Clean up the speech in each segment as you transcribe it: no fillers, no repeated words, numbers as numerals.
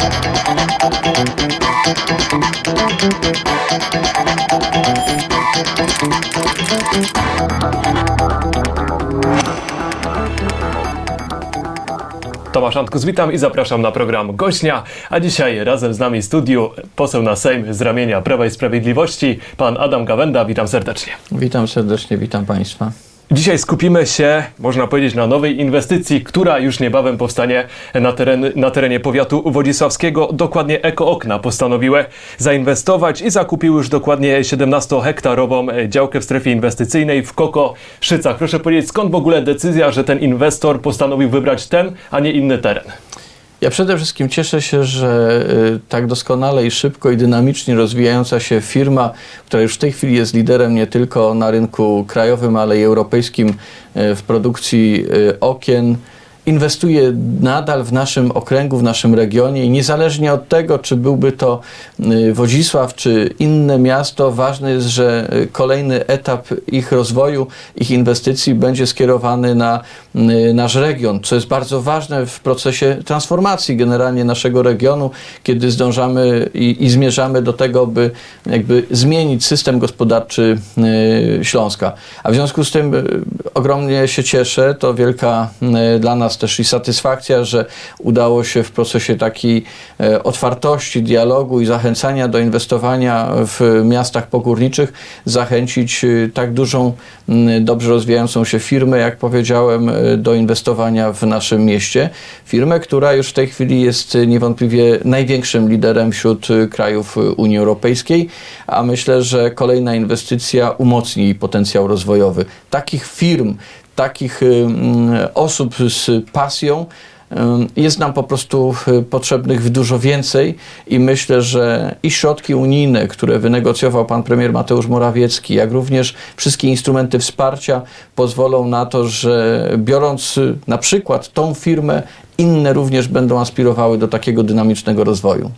Tomasz Antkus, witam i zapraszam na program Gość Dnia, a dzisiaj razem z nami w studiu poseł na Sejm z ramienia Prawa i Sprawiedliwości, pan Adam Gawęda. Witam serdecznie. Witam serdecznie, witam Państwa. Dzisiaj skupimy się, można powiedzieć, na nowej inwestycji, która już niebawem powstanie na terenie powiatu wodzisławskiego. Dokładnie Ekookna postanowiły zainwestować i zakupiły już dokładnie 17-hektarową działkę w strefie inwestycyjnej w Kokoszycach. Proszę powiedzieć, skąd w ogóle decyzja, że ten inwestor postanowił wybrać ten, a nie inny teren? Ja przede wszystkim cieszę się, że tak doskonale i szybko i dynamicznie rozwijająca się firma, która już w tej chwili jest liderem nie tylko na rynku krajowym, ale i europejskim w produkcji okien, inwestuje nadal w naszym okręgu, w naszym regionie i niezależnie od tego, czy byłby to Wodzisław, czy inne miasto, ważne jest, że kolejny etap ich rozwoju, ich inwestycji będzie skierowany na nasz region, co jest bardzo ważne w procesie transformacji generalnie naszego regionu, kiedy zdążamy i zmierzamy do tego, by jakby zmienić system gospodarczy Śląska. A w związku z tym ogromnie się cieszę, to wielka dla nas też i satysfakcja, że udało się w procesie takiej otwartości, dialogu i zachęcania do inwestowania w miastach pogórniczych zachęcić tak dużą, dobrze rozwijającą się firmę, jak powiedziałem, do inwestowania w naszym mieście. Firmę, która już w tej chwili jest niewątpliwie największym liderem wśród krajów Unii Europejskiej, a myślę, że kolejna inwestycja umocni jej potencjał rozwojowy. Takich firm, takich osób z pasją jest nam po prostu potrzebnych dużo więcej i myślę, że i środki unijne, które wynegocjował pan premier Mateusz Morawiecki, jak również wszystkie instrumenty wsparcia pozwolą na to, że biorąc na przykład tą firmę, inne również będą aspirowały do takiego dynamicznego rozwoju.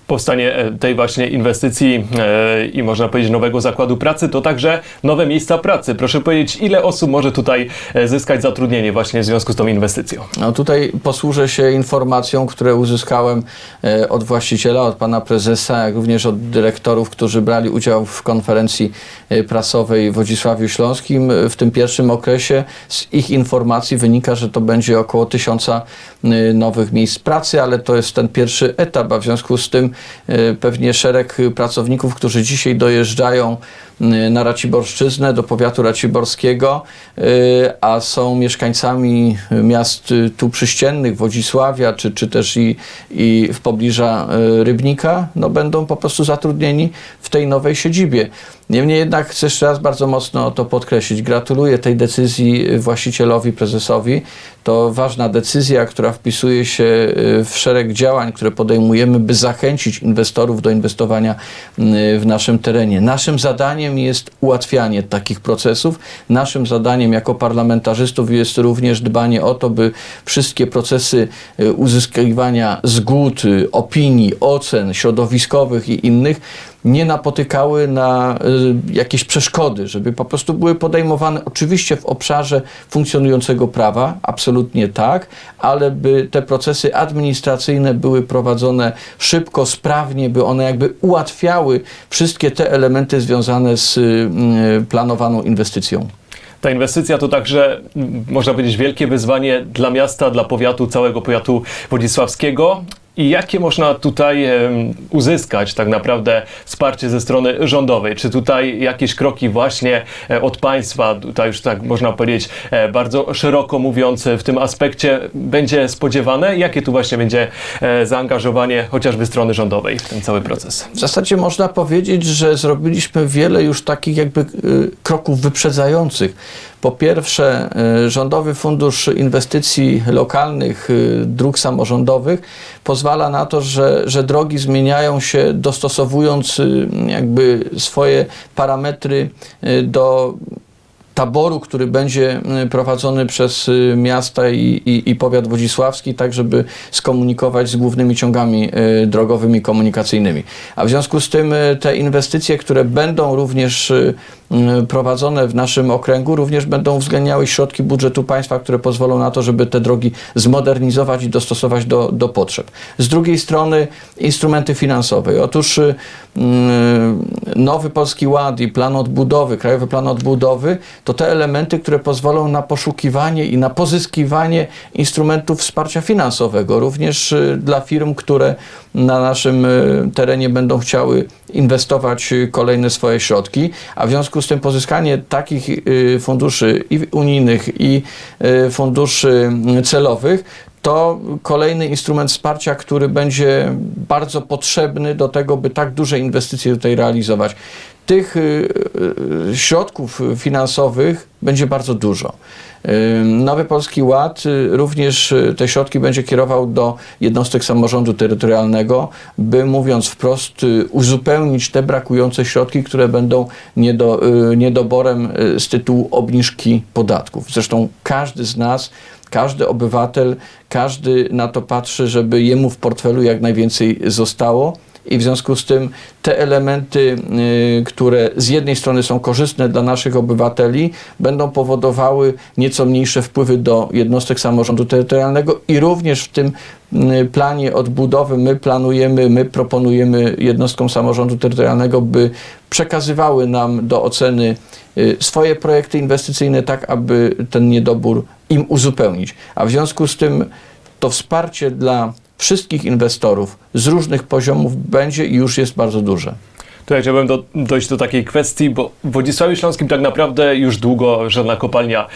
Powstanie tej właśnie inwestycji i można powiedzieć nowego zakładu pracy, to także nowe miejsca pracy. Proszę powiedzieć, ile osób może tutaj zyskać zatrudnienie właśnie w związku z tą inwestycją? No tutaj posłużę się informacją, które uzyskałem od właściciela, od pana prezesa, jak również od dyrektorów, którzy brali udział w konferencji prasowej w Wodzisławiu Śląskim. W tym pierwszym okresie z ich informacji wynika, że to będzie około 1000 nowych miejsc pracy, ale to jest ten pierwszy etap, a w związku z tym pewnie szereg pracowników, którzy dzisiaj dojeżdżają na Raciborszczyznę, do powiatu raciborskiego, a są mieszkańcami miast tu przyściennych, Wodzisławia, czy też i w pobliża Rybnika, no będą po prostu zatrudnieni w tej nowej siedzibie. Niemniej jednak chcę jeszcze raz bardzo mocno to podkreślić. Gratuluję tej decyzji właścicielowi, prezesowi. To ważna decyzja, która wpisuje się w szereg działań, które podejmujemy, by zachęcić inwestorów do inwestowania w naszym terenie. Naszym zadaniem jest ułatwianie takich procesów. Naszym zadaniem jako parlamentarzystów jest również dbanie o to, by wszystkie procesy uzyskiwania zgód, opinii, ocen środowiskowych i innych nie napotykały na jakieś przeszkody, żeby po prostu były podejmowane oczywiście w obszarze funkcjonującego prawa, absolutnie tak, ale by te procesy administracyjne były prowadzone szybko, sprawnie, by one jakby ułatwiały wszystkie te elementy związane z planowaną inwestycją. Ta inwestycja to także, można powiedzieć, wielkie wyzwanie dla miasta, dla powiatu, całego powiatu wodzisławskiego. I jakie można tutaj uzyskać tak naprawdę wsparcie ze strony rządowej? Czy tutaj jakieś kroki właśnie od państwa, tutaj już tak można powiedzieć bardzo szeroko mówiąc w tym aspekcie będzie spodziewane? Jakie tu właśnie będzie zaangażowanie chociażby strony rządowej w ten cały proces? W zasadzie można powiedzieć, że zrobiliśmy wiele już takich jakby kroków wyprzedzających. Po pierwsze, Rządowy Fundusz Inwestycji Lokalnych Dróg Samorządowych pozwala na to, że drogi zmieniają się, dostosowując jakby swoje parametry do taboru, który będzie prowadzony przez miasta i powiat wodzisławski, tak żeby skomunikować z głównymi ciągami drogowymi, komunikacyjnymi. A w związku z tym te inwestycje, które będą również prowadzone w naszym okręgu również będą uwzględniały środki budżetu państwa, które pozwolą na to, żeby te drogi zmodernizować i dostosować do potrzeb. Z drugiej strony instrumenty finansowe. Otóż Nowy Polski Ład i Plan Odbudowy, Krajowy Plan Odbudowy to te elementy, które pozwolą na poszukiwanie i na pozyskiwanie instrumentów wsparcia finansowego, również dla firm, które na naszym terenie będą chciały inwestować kolejne swoje środki, a w związku z tym pozyskanie takich funduszy i unijnych, i funduszy celowych to kolejny instrument wsparcia, który będzie bardzo potrzebny do tego, by tak duże inwestycje tutaj realizować. Tych środków finansowych będzie bardzo dużo. Nowy Polski Ład również te środki będzie kierował do jednostek samorządu terytorialnego, by, mówiąc wprost, uzupełnić te brakujące środki, które będą niedoborem z tytułu obniżki podatków. Zresztą każdy z nas, każdy obywatel, każdy na to patrzy, żeby jemu w portfelu jak najwięcej zostało. I w związku z tym te elementy, które z jednej strony są korzystne dla naszych obywateli, będą powodowały nieco mniejsze wpływy do jednostek samorządu terytorialnego i również w tym planie odbudowy my proponujemy jednostkom samorządu terytorialnego, by przekazywały nam do oceny swoje projekty inwestycyjne tak, aby ten niedobór im uzupełnić. A w związku z tym to wsparcie dla wszystkich inwestorów z różnych poziomów będzie i już jest bardzo duże. Tutaj chciałbym dojść do takiej kwestii, bo w Wodzisławiu Śląskim tak naprawdę już długo żadna kopalnia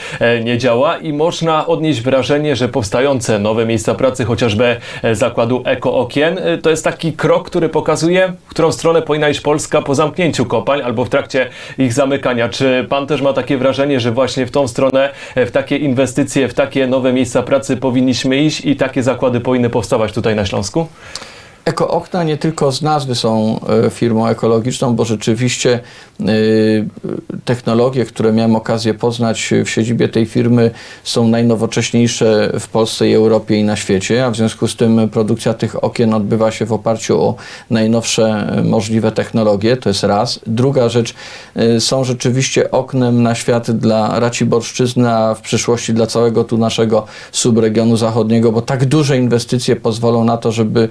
nie działa i można odnieść wrażenie, że powstające nowe miejsca pracy, chociażby zakładu Eko-Okien, to jest taki krok, który pokazuje, w którą stronę powinna iść Polska po zamknięciu kopalń albo w trakcie ich zamykania. Czy pan też ma takie wrażenie, że właśnie w tą stronę, w takie inwestycje, w takie nowe miejsca pracy powinniśmy iść i takie zakłady powinny powstawać tutaj na Śląsku? Eko-Okna nie tylko z nazwy są firmą ekologiczną, bo rzeczywiście technologie, które miałem okazję poznać w siedzibie tej firmy, są najnowocześniejsze w Polsce i Europie i na świecie, a w związku z tym produkcja tych okien odbywa się w oparciu o najnowsze możliwe technologie, to jest raz. Druga rzecz, są rzeczywiście oknem na świat dla Raciborszczyzny, a w przyszłości dla całego tu naszego subregionu zachodniego, bo tak duże inwestycje pozwolą na to, żeby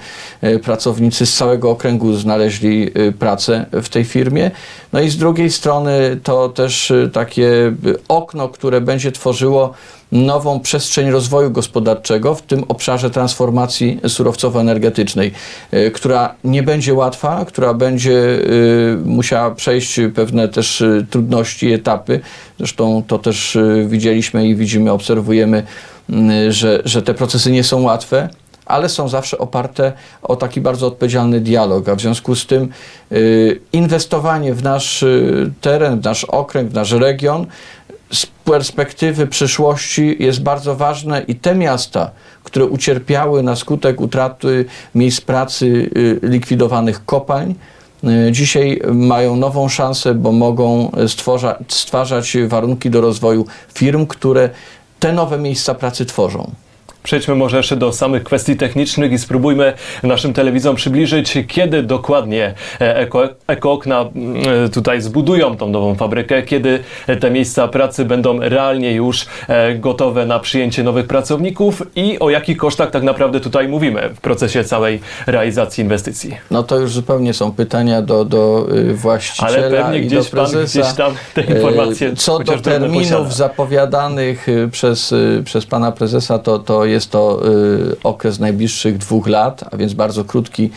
pracownicy z całego okręgu znaleźli pracę w tej firmie. No i z drugiej strony to też takie okno, które będzie tworzyło nową przestrzeń rozwoju gospodarczego w tym obszarze transformacji surowcowo-energetycznej, która nie będzie łatwa, która będzie musiała przejść pewne też trudności, etapy. Zresztą to też widzieliśmy i widzimy, obserwujemy, że te procesy nie są łatwe, ale są zawsze oparte o taki bardzo odpowiedzialny dialog, a w związku z tym inwestowanie w nasz teren, w nasz okręg, w nasz region z perspektywy przyszłości jest bardzo ważne i te miasta, które ucierpiały na skutek utraty miejsc pracy likwidowanych kopalń, dzisiaj mają nową szansę, bo mogą stwarzać warunki do rozwoju firm, które te nowe miejsca pracy tworzą. Przejdźmy może jeszcze do samych kwestii technicznych i spróbujmy naszym telewidzom przybliżyć, kiedy dokładnie Eko-Okna tutaj zbudują tą nową fabrykę, kiedy te miejsca pracy będą realnie już gotowe na przyjęcie nowych pracowników i o jakich kosztach tak naprawdę tutaj mówimy w procesie całej realizacji inwestycji. No to już zupełnie są pytania do właściciela. Ale pewnie i gdzieś do prezesa. Pan gdzieś tam te informacje co do terminów zapowiadanych przez pana prezesa, to jest to okres najbliższych 2 lat, a więc bardzo krótki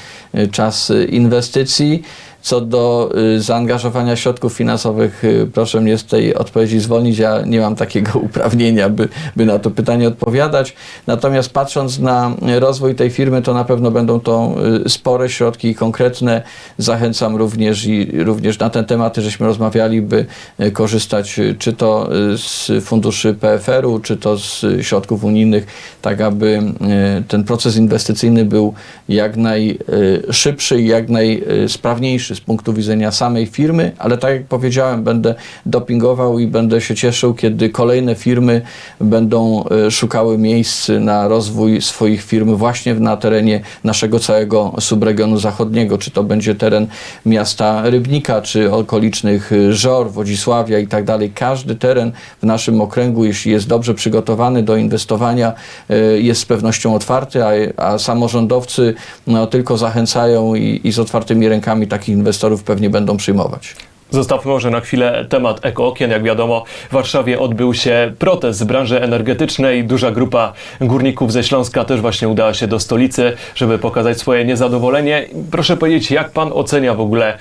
czas inwestycji. Co do zaangażowania środków finansowych, proszę mnie z tej odpowiedzi zwolnić. Ja nie mam takiego uprawnienia, by na to pytanie odpowiadać. Natomiast patrząc na rozwój tej firmy, to na pewno będą to spore środki konkretne. Zachęcam również na ten temat, żeśmy rozmawiali, by korzystać czy to z funduszy PFR-u, czy to z środków unijnych, tak aby ten proces inwestycyjny był jak najszybszy i jak najsprawniejszy najważniejszy z punktu widzenia samej firmy, ale tak jak powiedziałem, będę dopingował i będę się cieszył, kiedy kolejne firmy będą szukały miejsc na rozwój swoich firm właśnie na terenie naszego całego subregionu zachodniego, czy to będzie teren miasta Rybnika, czy okolicznych Żor, Wodzisławia i tak dalej. Każdy teren w naszym okręgu, jeśli jest dobrze przygotowany do inwestowania, jest z pewnością otwarty, a samorządowcy tylko zachęcają i z otwartymi rękami takich inwestorów pewnie będą przyjmować. Zostawmy może na chwilę temat ekookien. Jak wiadomo, w Warszawie odbył się protest z branży energetycznej. Duża grupa górników ze Śląska też właśnie udała się do stolicy, żeby pokazać swoje niezadowolenie. Proszę powiedzieć, jak pan ocenia w ogóle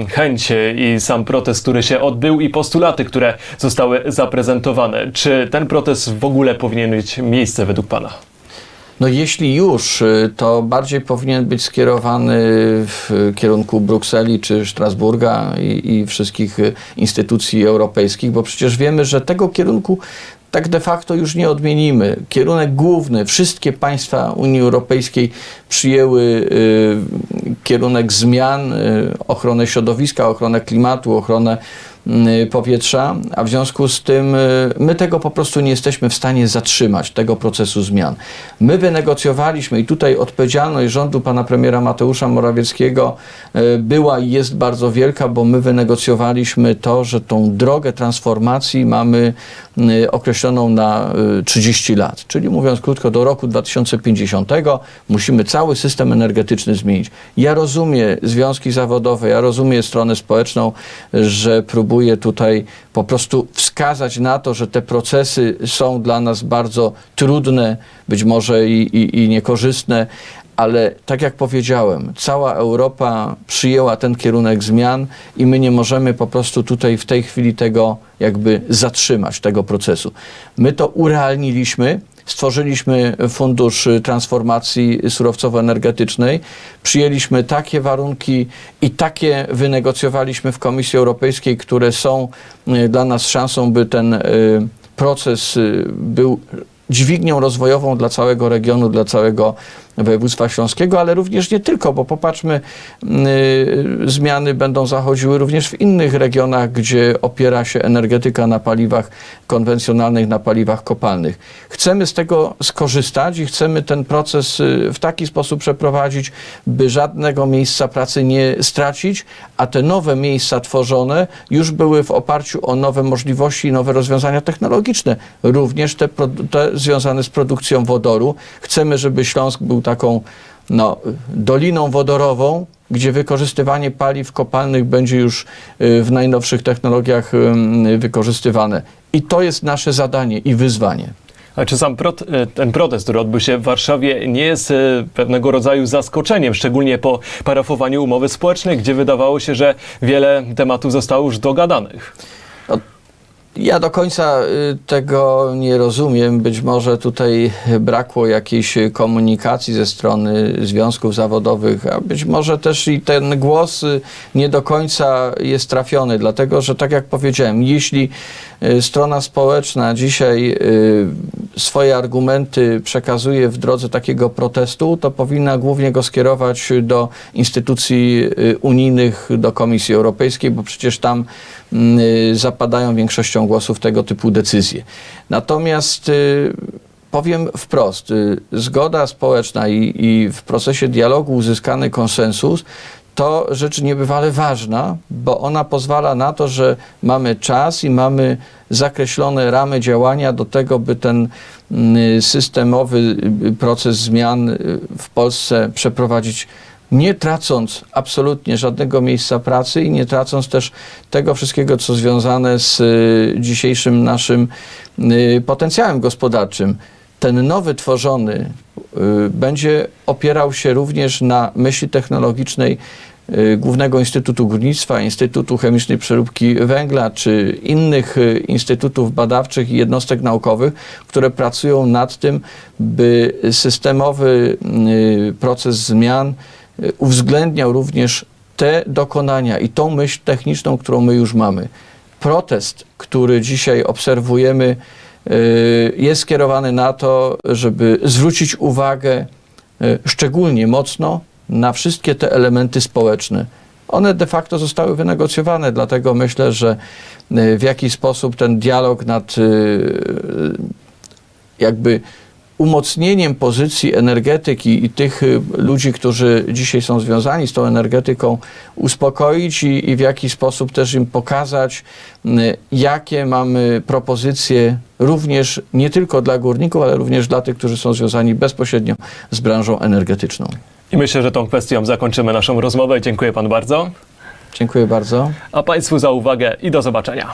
chęć i sam protest, który się odbył i postulaty, które zostały zaprezentowane? Czy ten protest w ogóle powinien mieć miejsce według pana? No jeśli już, to bardziej powinien być skierowany w kierunku Brukseli czy Strasburga i wszystkich instytucji europejskich, bo przecież wiemy, że tego kierunku tak de facto już nie odmienimy. Kierunek główny, wszystkie państwa Unii Europejskiej przyjęły kierunek zmian, ochronę środowiska, ochronę klimatu, ochronę powietrza, a w związku z tym my tego po prostu nie jesteśmy w stanie zatrzymać, tego procesu zmian. My wynegocjowaliśmy i tutaj odpowiedzialność rządu pana premiera Mateusza Morawieckiego była i jest bardzo wielka, bo my wynegocjowaliśmy to, że tą drogę transformacji mamy określoną na 30 lat, czyli mówiąc krótko, do roku 2050 musimy cały system energetyczny zmienić. Ja rozumiem związki zawodowe, ja rozumiem stronę społeczną, że próbuje tutaj po prostu wskazać na to, że te procesy są dla nas bardzo trudne, być może i niekorzystne, ale tak jak powiedziałem, cała Europa przyjęła ten kierunek zmian i my nie możemy po prostu tutaj w tej chwili tego jakby zatrzymać, tego procesu. My to urealniliśmy, stworzyliśmy Fundusz Transformacji Surowcowo-Energetycznej, przyjęliśmy takie warunki i takie wynegocjowaliśmy w Komisji Europejskiej, które są dla nas szansą, by ten proces był dźwignią rozwojową dla całego regionu, dla całego województwa śląskiego, ale również nie tylko, bo popatrzmy, zmiany będą zachodziły również w innych regionach, gdzie opiera się energetyka na paliwach konwencjonalnych, na paliwach kopalnych. Chcemy z tego skorzystać i chcemy ten proces w taki sposób przeprowadzić, by żadnego miejsca pracy nie stracić, a te nowe miejsca tworzone już były w oparciu o nowe możliwości i nowe rozwiązania technologiczne, również te związane z produkcją wodoru. Chcemy, żeby Śląsk był taką doliną wodorową, gdzie wykorzystywanie paliw kopalnych będzie już w najnowszych technologiach wykorzystywane. I to jest nasze zadanie i wyzwanie. A czy sam ten protest, który odbył się w Warszawie, nie jest pewnego rodzaju zaskoczeniem, szczególnie po parafowaniu umowy społecznej, gdzie wydawało się, że wiele tematów zostało już dogadanych? Ja do końca tego nie rozumiem. Być może tutaj brakło jakiejś komunikacji ze strony związków zawodowych, a być może też i ten głos nie do końca jest trafiony, dlatego że tak jak powiedziałem, jeśli strona społeczna dzisiaj swoje argumenty przekazuje w drodze takiego protestu, to powinna głównie go skierować do instytucji unijnych, do Komisji Europejskiej, bo przecież tam zapadają większością głosów tego typu decyzje. Natomiast powiem wprost, zgoda społeczna i w procesie dialogu uzyskany konsensus to rzecz niebywale ważna, bo ona pozwala na to, że mamy czas i mamy zakreślone ramy działania do tego, by ten systemowy proces zmian w Polsce przeprowadzić, nie tracąc absolutnie żadnego miejsca pracy i nie tracąc też tego wszystkiego, co związane z dzisiejszym naszym potencjałem gospodarczym. Ten nowy tworzony będzie opierał się również na myśli technologicznej Głównego Instytutu Górnictwa, Instytutu Chemicznej Przeróbki Węgla czy innych instytutów badawczych i jednostek naukowych, które pracują nad tym, by systemowy proces zmian uwzględniał również te dokonania i tą myśl techniczną, którą my już mamy. Protest, który dzisiaj obserwujemy, jest skierowany na to, żeby zwrócić uwagę szczególnie mocno na wszystkie te elementy społeczne. one de facto zostały wynegocjowane, dlatego myślę, że w jakiś sposób ten dialog nad jakby umocnieniem pozycji energetyki i tych ludzi, którzy dzisiaj są związani z tą energetyką, uspokoić i w jaki sposób też im pokazać, jakie mamy propozycje również nie tylko dla górników, ale również dla tych, którzy są związani bezpośrednio z branżą energetyczną. I myślę, że tą kwestią zakończymy naszą rozmowę. Dziękuję panu bardzo. Dziękuję bardzo. A państwu za uwagę i do zobaczenia.